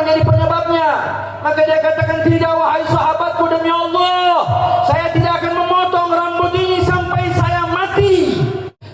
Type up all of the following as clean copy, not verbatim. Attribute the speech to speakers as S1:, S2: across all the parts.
S1: menjadi penyebabnya? Maka dia katakan, tidak wahai sahabatku, demi Allah, saya tidak akan memotong rambut ini sampai saya mati.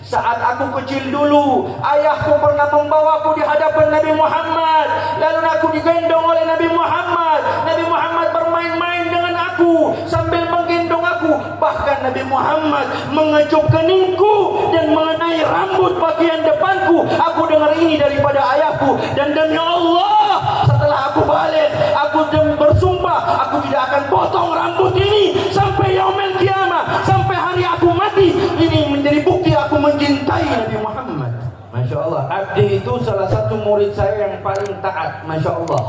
S1: Saat aku kecil dulu, ayahku pernah membawaku di hadapan Nabi Muhammad. Lalu aku digendong oleh Nabi Muhammad. Nabi Muhammad bermain-main dengan aku sambil menggendong aku. Bahkan Nabi Muhammad mengecup keningku dan mengenai rambut bagian depanku. Aku dengar ini daripada ayahku. Dan demi Allah, setelah aku balik, aku bersumpah, aku tidak akan potong rambut ini sampai yaumil kiamah, sampai hari aku mati. Ini menjadi bukti aku mencintai Nabi Muhammad. Masya Allah, Abdi itu salah satu murid saya yang paling taat. Masya Allah.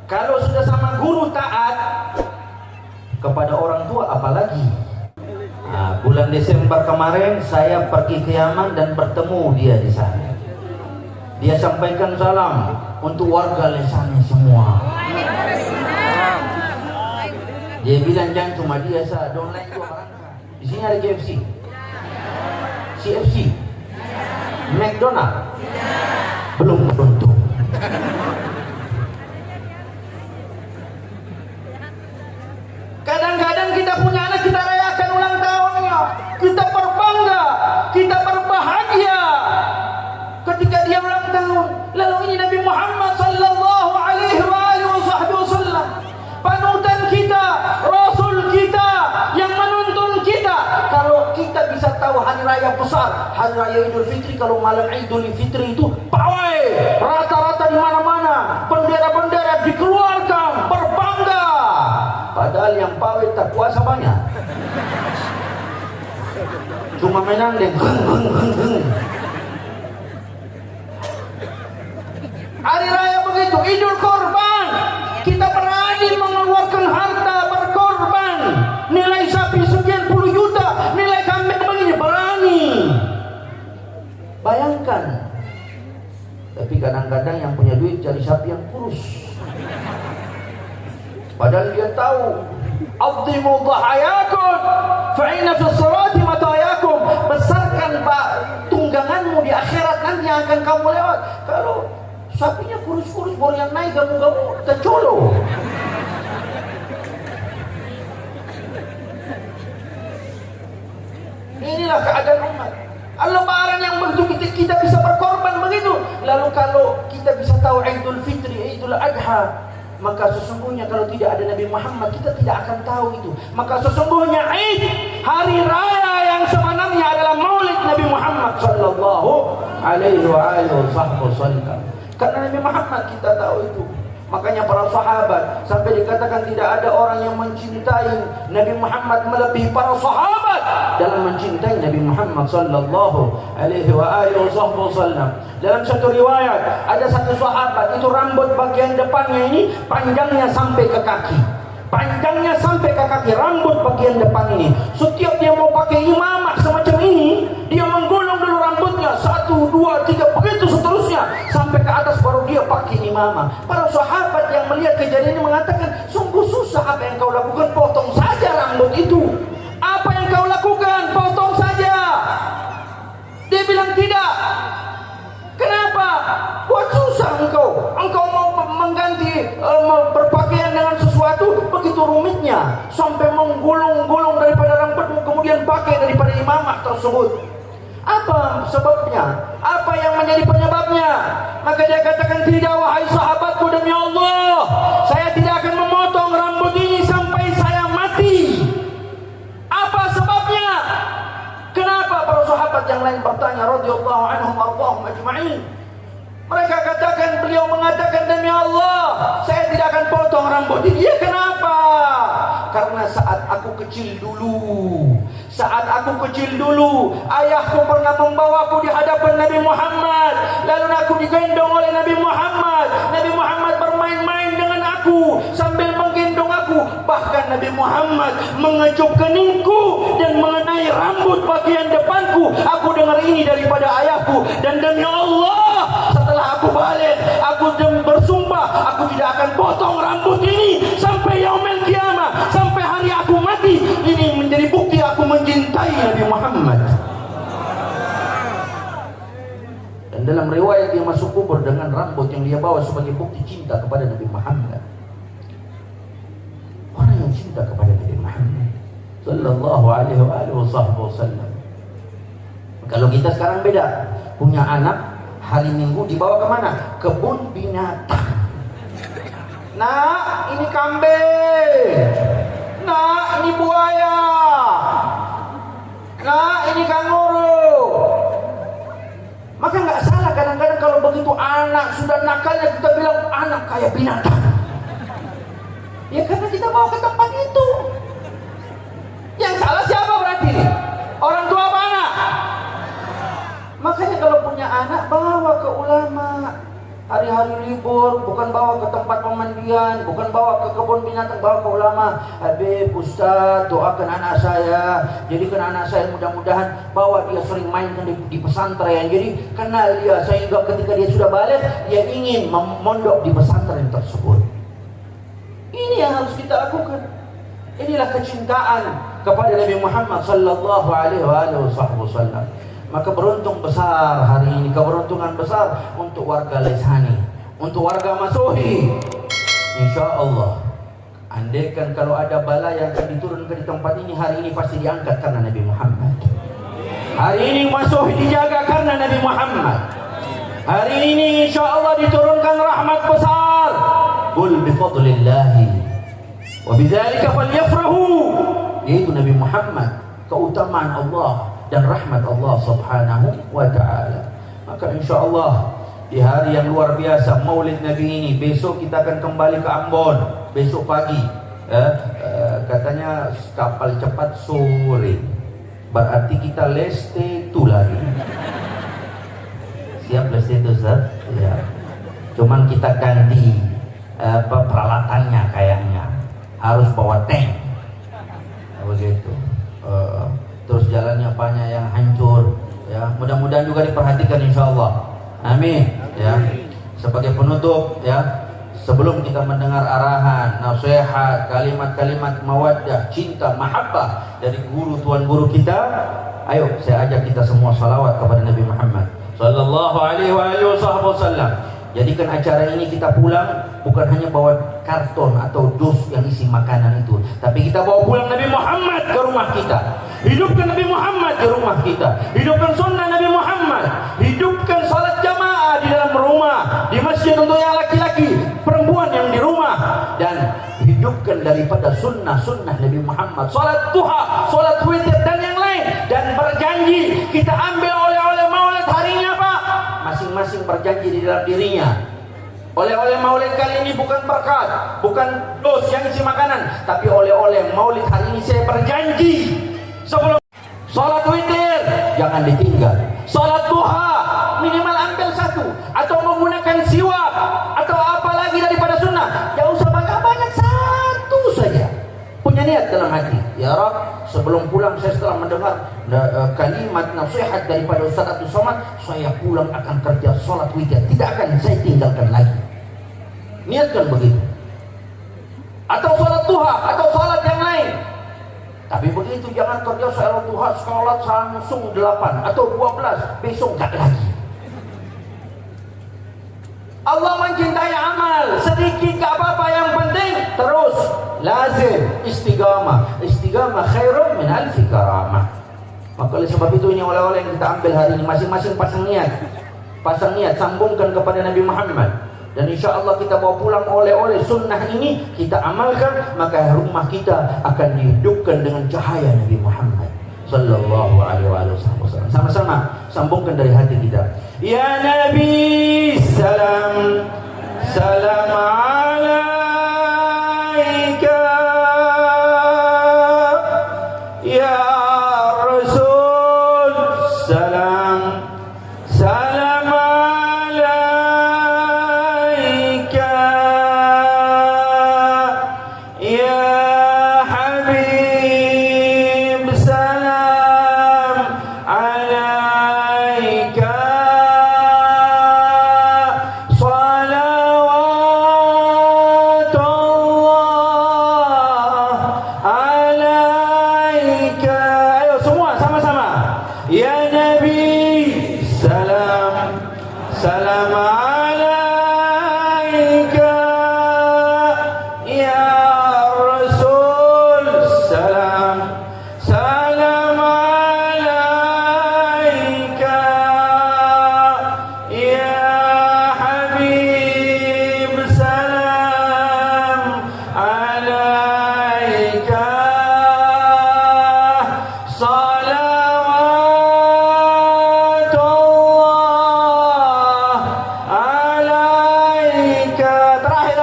S1: Kalau sudah sama guru taat, kepada orang tua apalagi. Bulan Desember kemarin saya pergi ke Yaman dan bertemu dia di sana. Dia sampaikan salam untuk warga lesannya semua. Dia bilang jangan cuma dia saja, don't like juga barangkali. Di sini ada KFC, CFC, McDonald, belum beruntung. Kadang-kadang kita punya anak, kita rayakan ulang tahunnya, kita berbangga, kita berbahagia ketika dia ulang tahun. Lalu ini Nabi Muhammad sallallahu alaihi wasallam, panutan kita, rasul kita yang menuntun kita. Kalau kita bisa tahu hari raya besar, hari raya Idul Fitri, kalau malam Idul Fitri itu pawai rata-rata di mana-mana, bendera-bendera dikeluarkan, berbangga. Padahal yang pawai tak puasa banyak, cuma menang deh. Hari raya begitu, Idul Korban, kita berani mengeluarkan harta berkorban, nilai sapi sekian puluh juta, nilai kambing begini, berani. Bayangkan. Tapi kadang-kadang yang punya duit cari sapi yang kurus, padahal dia tahu, "Adhimu dhahayakum fa inna fis salati matayakum." Besarkan tungganganmu, di akhirat nanti yang akan kamu lewat. Kalau sapinya kurus-kurus, baru yang naik gamu-gamu tercolo. Inilah keadaan umat. Lebaran yang begitu kita bisa berkorban begitu. Lalu kalau kita bisa tahu Idul Fitri, Idul Adha, maka sesungguhnya kalau tidak ada Nabi Muhammad, kita tidak akan tahu itu. Maka sesungguhnya Id, hari raya yang sebenarnya adalah Maulid Nabi Muhammad sallallahu alaihi wasallam. Karena Nabi Muhammad kita tahu itu. Makanya para sahabat sampai dikatakan tidak ada orang yang mencintai Nabi Muhammad melebihi para sahabat dalam mencintai Nabi Muhammad sallallahu alaihi wasallam. Dalam satu riwayat ada satu sahabat itu rambut bagian depannya ini panjangnya sampai ke kaki. Panjangnya sampai ke kaki, rambut bagian depan ini. Setiap dia mau pakai imamah semacam ini, dia menggulung dulu rambutnya, 1, 2, 3, begitu seterusnya sampai ke atas, baru dia pakai imamah. Para sahabat yang melihat kejadian ini mengatakan, sungguh susah apa yang kau lakukan, potong saja rambut itu. Apa yang kau lakukan, potong saja. Dia bilang tidak. Kenapa? Buat susah engkau mau mengganti berpakaian dengan sesuatu begitu rumitnya, sampai menggulung-gulung daripada rambutmu kemudian pakai daripada imamah tersebut. Apa sebabnya? Apa yang menjadi penyebabnya? Maka dia katakan, tidak wahai sahabatku, demi Allah, saya tidak akan memotong rambut ini sampai saya mati. Apa sebabnya? Kenapa? Para sahabat yang lain bertanya, radhiyallahu anhum warḍahum ajma'in. Mereka katakan, beliau mengatakan, demi Allah, saya tidak akan potong rambut ini. Ya, kenapa? Karena saat aku kecil dulu, ayahku pernah membawaku di hadapan Nabi Muhammad. Lalu aku digendong oleh Nabi Muhammad. Nabi Muhammad bermain-main dengan aku sambil menggendong aku. Bahkan Nabi Muhammad mengecup keningku dan mengenai rambut bagian depanku. Aku dengar ini daripada ayahku. Dan demi Allah, setelah aku balik, aku bersumpah, aku tidak akan potong rambut ini sampai yaumil kiamah, sampai hari aku mati. Ini menjadi bukti aku mencintai Nabi Muhammad. Dan Dan dalam riwayat dia masuk kubur dengan rambut yang dia bawa sebagai bukti cinta kepada Nabi Muhammad. Orang yang cinta kepada Nabi Muhammad sallallahu alaihi wasallam. Kalau kita sekarang beda, punya anak hari Minggu dibawa kemana? Kebun binatang. Nah, ini kambing. Nah, ini buaya. Nah, ini kanguru. Maka nggak salah kadang-kadang kalau begitu anak sudah nakalnya kita bilang anak kayak binatang. Ya karena kita bawa ke tempat itu. Yang salah siapa berarti? Orang tua apa anak? Makanya kalau punya anak bawa ke ulama. Hari-hari libur bukan bawa ke tempat pemandian, bukan bawa ke kebun binatang, bawa ke ulama. Habib, Ustaz, doakan anak saya, jadikan anak saya mudah-mudahan, bawa dia sering main di pesantren. Jadi kenal dia sehingga ketika dia sudah balik, dia ingin memondok di pesantren tersebut. Ini yang harus kita lakukan. Inilah kecintaan kepada Nabi Muhammad sallallahu alaihi wasallam. Maka beruntung besar hari ini, keberuntungan besar untuk warga Lesani, untuk warga Masuhi. Insya Allah, andaikan kalau ada bala yang akan diturunkan di tempat ini, hari ini pasti diangkat karena Nabi Muhammad. Hari ini Masuhi dijaga karena Nabi Muhammad. Hari ini insya Allah diturunkan rahmat besar. Qul bifadlillahi wa bidzalika falyafrahu. Yaitu Nabi Muhammad, keutamaan Allah dan rahmat Allah subhanahu wa ta'ala. Maka insya Allah di hari yang luar biasa Maulid Nabi ini, besok kita akan kembali ke Ambon besok pagi. Katanya kapal cepat sore, berarti kita leste itu lagi. Siap leste itu Ustaz? Ya. Cuman kita ganti peralatannya, kayaknya harus bawa tank begitu. Terus jalannya banyak yang hancur, ya. Mudah-mudahan juga diperhatikan insya Allah. Amin. Ya. Sebagai penutup, ya, sebelum kita mendengar arahan, nasihat, kalimat-kalimat mawaddah, cinta, mahabbah dari guru tuan guru kita, ayo saya ajak kita semua salawat kepada Nabi Muhammad sallallahu alaihi wasallam. Jadikan acara ini kita pulang bukan hanya bawa karton atau dus yang isi makanan itu, tapi kita bawa pulang Nabi Muhammad ke rumah kita. Hidupkan Nabi Muhammad di rumah kita. Hidupkan sunnah Nabi Muhammad. Hidupkan salat jamaah di dalam rumah, di masjid untuk yang laki-laki, perempuan yang di rumah. Dan hidupkan daripada sunnah-sunnah Nabi Muhammad, salat duha, salat witir dan yang lain. Dan berjanji kita ambil oleh-oleh maulid harinya Pak. Masing-masing berjanji di dalam dirinya. Oleh-oleh maulid kali ini bukan berkat, bukan dos yang isi makanan, tapi oleh-oleh maulid hari ini saya berjanji sebelum sholat witir jangan ditinggal. Sholat duha minimal ambil satu, atau menggunakan siwak atau apa lagi daripada sunnah. Jangan usah banyak-banyak, satu saja. Punya niat dalam hati, ya Rabb, sebelum pulang saya setelah mendengar kalimat nasihat daripada Ustaz Abdul Somad, saya pulang akan kerja sholat witir, tidak akan saya tinggalkan lagi. Niatkan begitu. Atau sholat duha atau sholat yang lain. Tapi begitu jangan kerja sholat duha, sholat langsung 8 atau 12, besok gak lagi. Allah mencintai amal, sedikit gak apa-apa, yang penting terus lazim istiqamah. Istiqamah khairun min alfi karamah. Maka oleh sebab itu ini oleh-oleh yang kita ambil hari ini, masing-masing pasang niat, sambungkan kepada Nabi Muhammad. Dan insya Allah kita bawa pulang oleh-oleh sunnah ini, kita amalkan, maka rumah kita akan dihidupkan dengan cahaya Nabi Muhammad sallallahu alaihi wasallam. Sama-sama sambungkan dari hati kita. Ya Nabi, salam salam alaika. Ya Rasul, salam salam alaika. Ya Habib, salam alaika. Salawat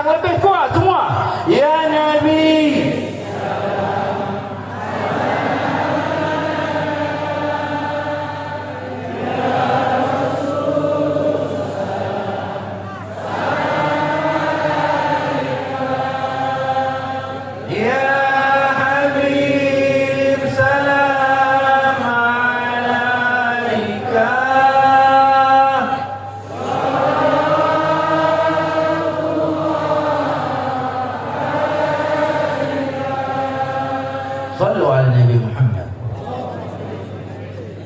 S1: yang lebih kuat semua. Ya Nabi. Sallu ala Nabi Muhammad.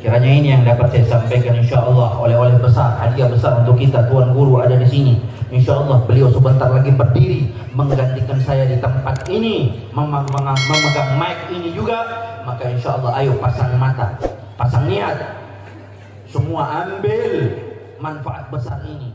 S1: Kiranya ini yang dapat saya sampaikan, insyaallah oleh-oleh besar, hadiah besar untuk kita. Tuan Guru ada di sini. Insyaallah beliau sebentar lagi berdiri menggantikan saya di tempat ini, memegang mic ini juga. Maka insyaallah ayo pasang mata, pasang niat, semua ambil manfaat besar ini.